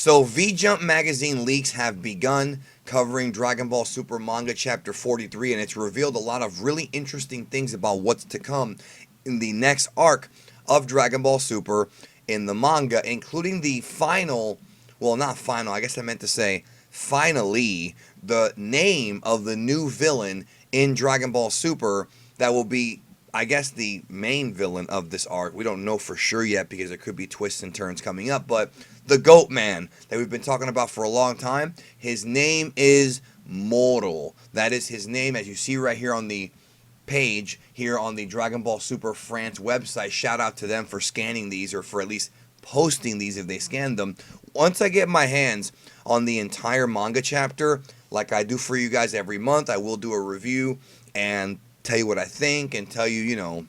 So V-Jump magazine leaks have begun covering Dragon Ball Super manga chapter 43, and it's revealed a lot of really interesting things about what's to come in the next arc of Dragon Ball Super in the manga, including the final, well, not final, I guess I meant to say finally, the name of the new villain in Dragon Ball Super that will be, I guess, the main villain of this arc. We don't know for sure yet because there could be twists and turns coming up, but the Goat Man that we've been talking about for a long time, his name is MORO. That is his name, as you see right here on the page here on the Dragon Ball Super France website. Shout out to them for scanning these, or for at least posting these if they scanned them. Once I get my hands on the entire manga chapter, like I do for you guys every month, I will do a review and tell you what I think and tell you,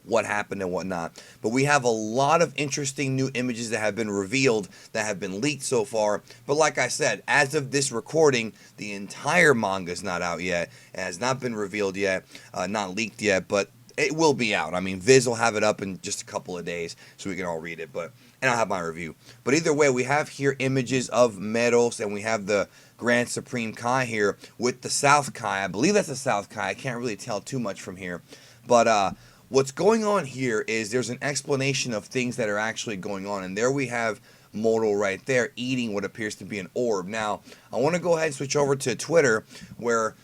what happened and whatnot. But we have a lot of interesting new images that have been revealed, that have been leaked so far. But like I said, as of this recording, the entire manga is not out yet. It has not been revealed yet, not leaked yet, but it will be out. I mean, Viz will have it up in just a couple of days so we can all read it. And I'll have my review. But either way, we have here images of Meros, and we have the Grand Supreme Kai here with the South Kai. I believe that's the South Kai. I can't really tell too much from here. But what's going on here is there's an explanation of things that are actually going on. And there we have Moro right there eating what appears to be an orb. Now, I want to go ahead and switch over to Twitter, where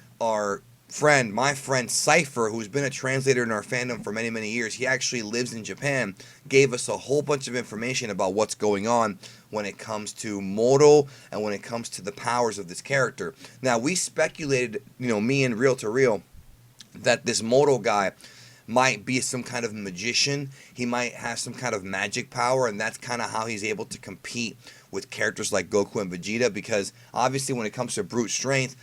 my friend Cypher, who's been a translator in our fandom for many, many years, he actually lives in Japan, gave us a whole bunch of information about what's going on when it comes to Moro and when it comes to the powers of this character. Now, we speculated, me and Real to Real, that this Moro guy might be some kind of magician. He might have some kind of magic power, and that's kind of how he's able to compete with characters like Goku and Vegeta, because obviously when it comes to brute strength,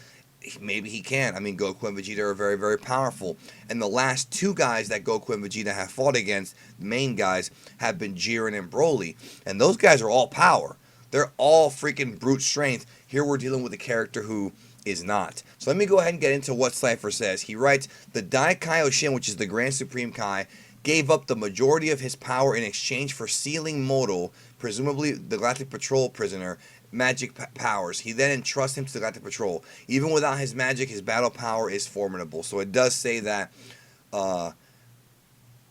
maybe he can. I mean, Goku and Vegeta are very, very powerful. And the last two guys that Goku and Vegeta have fought against, the main guys, have been Jiren and Broly. And those guys are all power. They're all freaking brute strength. Here we're dealing with a character who is not. So let me go ahead and get into what Cypher says. He writes, the Dai Kaioshin, which is the Grand Supreme Kai, gave up the majority of his power in exchange for sealing Moro, presumably the Galactic Patrol prisoner, magic powers. He then entrusts him to the Galactic Patrol. Even without his magic, his battle power is formidable. So it does say that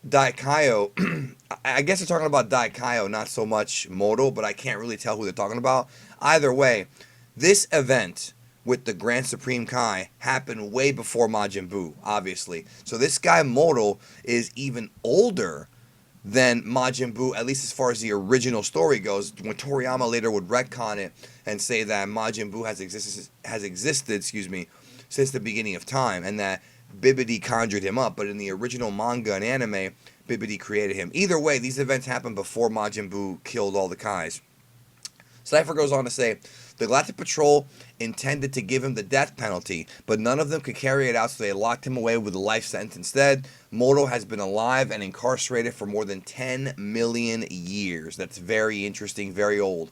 Daikaio, I guess they're talking about Daikaio, not so much Moro, but I can't really tell who they're talking about. Either way, this event with the Grand Supreme Kai happened way before Majin Buu, obviously. So this guy Moro is even older than Majin Buu, at least as far as the original story goes, when Toriyama later would retcon it and say that Majin Buu has existed, since the beginning of time, and that Bibidi conjured him up. But in the original manga and anime, Bibidi created him. Either way, these events happened before Majin Buu killed all the Kais. Cypher goes on to say, the Galactic Patrol intended to give him the death penalty, but none of them could carry it out, so they locked him away with a life sentence instead. Moro has been alive and incarcerated for more than 10 million years. That's very interesting, very old.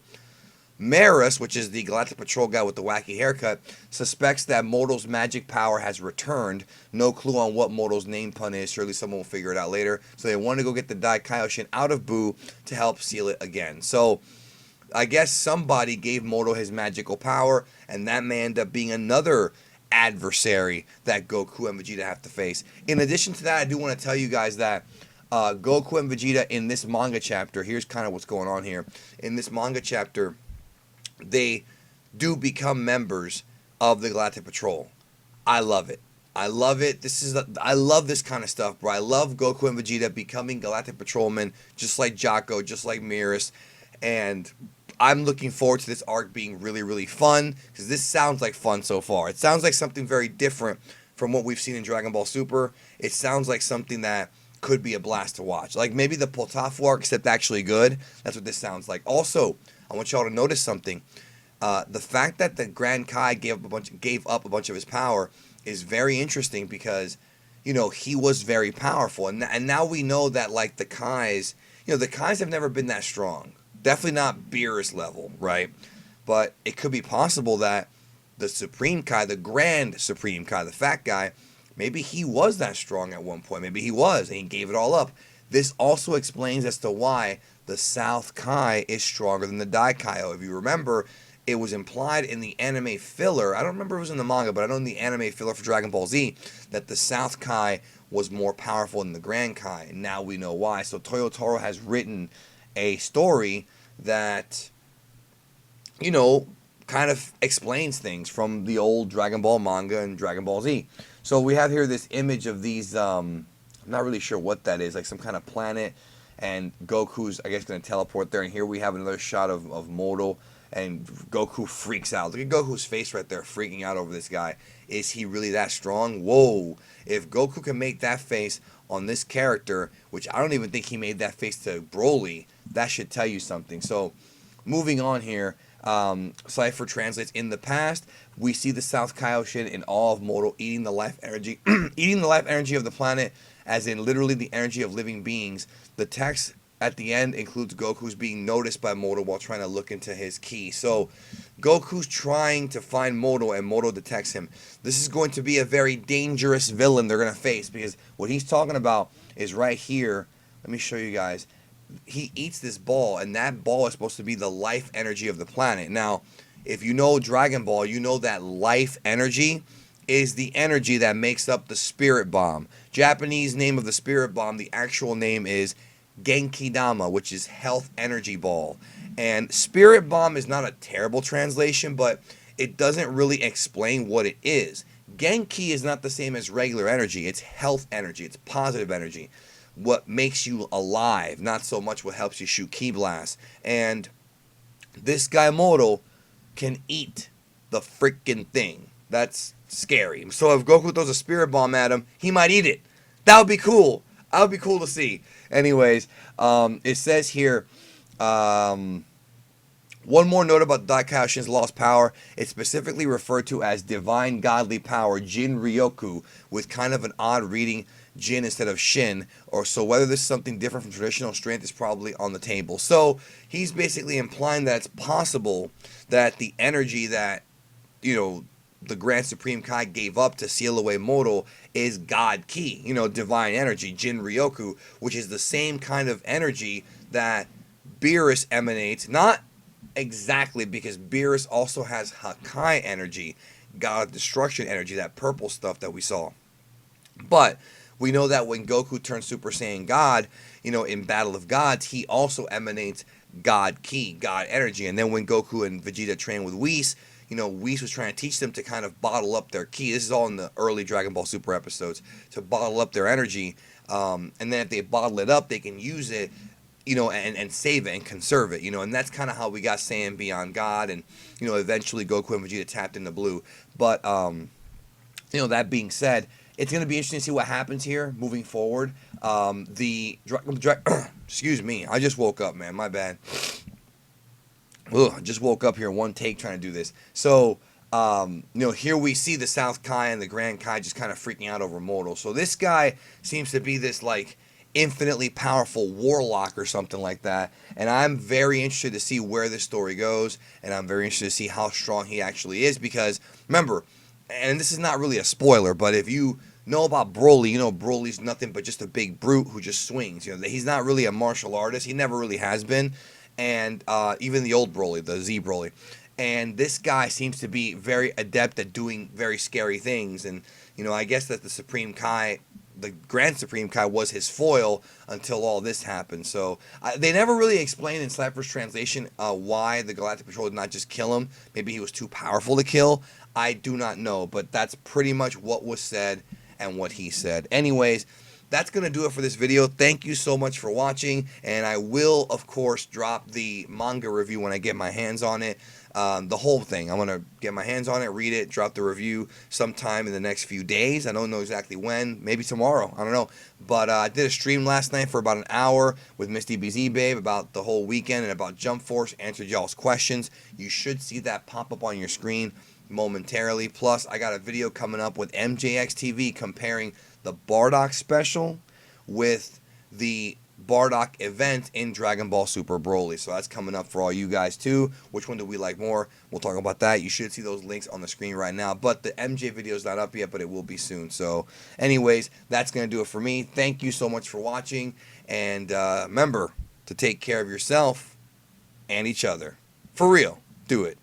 Maris, which is the Galactic Patrol guy with the wacky haircut, suspects that Moro's magic power has returned. No clue on what Moro's name pun is. Surely someone will figure it out later. So they want to go get the Dai Kaioshin out of Buu to help seal it again. So I guess somebody gave Moro his magical power, and that may end up being another adversary that Goku and Vegeta have to face. In addition to that, I do want to tell you guys that Goku and Vegeta in this manga chapter, here's kind of what's going on here. In this manga chapter, they do become members of the Galactic Patrol. I love it. I love it. I love this kind of stuff, bro. I love Goku and Vegeta becoming Galactic Patrolmen, just like Jocko, just like Miras, and I'm looking forward to this arc being really, really fun, because this sounds like fun so far. It sounds like something very different from what we've seen in Dragon Ball Super. It sounds like something that could be a blast to watch. Like maybe the Potafu arc, except actually good. That's what this sounds like. Also, I want y'all to notice something. The fact that the Grand Kai gave up a bunch of his power is very interesting, because, he was very powerful. And now we know that, like, the Kais, the Kais have never been that strong. Definitely not Beerus level, right? But it could be possible that the Supreme Kai, the Grand Supreme Kai, the fat guy, maybe he was that strong at one point. Maybe he was, and he gave it all up. This also explains as to why the South Kai is stronger than the Daikaio. If you remember, it was implied in the anime filler. I don't remember if it was in the manga, but I know in the anime filler for Dragon Ball Z that the South Kai was more powerful than the Grand Kai. And now we know why. So Toyotaro has written a story that, you know, kind of explains things from the old Dragon Ball manga and Dragon Ball Z. So we have here this image of these, I'm not really sure what that is, like some kind of planet, and Goku's, I guess, going to teleport there. And here we have another shot of Moro, and Goku freaks out. Look at Goku's face right there, freaking out over this guy. Is he really that strong? Whoa. If Goku can make that face on this character, which I don't even think he made that face to Broly, that should tell you something. So, moving on here, Cypher translates, in the past, we see the South Kaioshin in all of Moro eating the life energy, eating the life energy of the planet, as in literally the energy of living beings. The text at the end includes Goku's being noticed by Moro while trying to look into his ki. So, Goku's trying to find Moro, and Moro detects him. This is going to be a very dangerous villain they're going to face, because what he's talking about is right here. Let me show you guys. He eats this ball, and that ball is supposed to be the life energy of the planet. Now, if you know Dragon Ball, you know that life energy is the energy that makes up the spirit bomb. Japanese name of the spirit bomb, the actual name is Genki Dama, which is health energy ball. And spirit bomb is not a terrible translation, but it doesn't really explain what it is. Genki is not the same as regular energy. It's health energy. It's positive energy. What makes you alive, not so much what helps you shoot ki blasts. And this guy Moro can eat the freaking thing. That's scary. So if Goku throws a spirit bomb at him, he might eat it. That would be cool. That would be cool to see. Anyways, it says here, one more note about Daikaoshin's lost power. It's specifically referred to as divine godly power, Jin Ryoku, with kind of an odd reading, Jin instead of Shin. Or so whether this is something different from traditional strength is probably on the table. So he's basically implying that it's possible that the energy that, you know, the Grand Supreme Kai gave up to seal away Moro is God Ki, you know, divine energy, Jin Ryoku, which is the same kind of energy that Beerus emanates. Not exactly, because Beerus also has Hakai energy, God of Destruction energy, that purple stuff that we saw. But we know that when Goku turns Super Saiyan God, you know, in Battle of Gods, he also emanates God Ki, God energy. And then when Goku and Vegeta train with Whis, you know, Whis was trying to teach them to kind of bottle up their ki. This is all in the early Dragon Ball Super episodes, to bottle up their energy. And then if they bottle it up, they can use it, you know, and save it and conserve it, you know. And that's kind of how we got Saiyan Beyond God. And, you know, eventually Goku and Vegeta tapped into blue. But, you know, that being said, it's going to be interesting to see what happens here moving forward. Excuse me, I just woke up, man. My bad. Ugh, I just woke up here, one take trying to do this. So, you know, here we see the South Kai and the Grand Kai just kind of freaking out over Moro. So this guy seems to be this, like, infinitely powerful warlock or something like that. And I'm very interested to see where this story goes. And I'm very interested to see how strong he actually is. Because, remember, and this is not really a spoiler, but if you know about Broly, you know Broly's nothing but just a big brute who just swings. You know, he's not really a martial artist. He never really has been. And even the old Broly, the Z Broly. And this guy seems to be very adept at doing very scary things. And, you know, I guess that the Supreme Kai, the Grand Supreme Kai, was his foil until all this happened. So they never really explained in Slapper's translation why the Galactic Patrol did not just kill him. Maybe he was too powerful to kill. I do not know. But that's pretty much what was said and what he said. Anyways, that's going to do it for this video. Thank you so much for watching, and I will, of course, drop the manga review when I get my hands on it. The whole thing. I'm going to get my hands on it, read it, drop the review sometime in the next few days. I don't know exactly when. Maybe tomorrow. I don't know. But I did a stream last night for about an hour with Misty BZ Babe about the whole weekend and about Jump Force. Answered y'all's questions. You should see that pop up on your screen momentarily. Plus, I got a video coming up with MJX TV comparing the Bardock special with the Bardock event in Dragon Ball Super Broly. So that's coming up for all you guys too. Which one do we like more? We'll talk about that. You should see those links on the screen right now. But the MJ video is not up yet, but it will be soon. So anyways, that's going to do it for me. Thank you so much for watching. And remember to take care of yourself and each other. For real. Do it.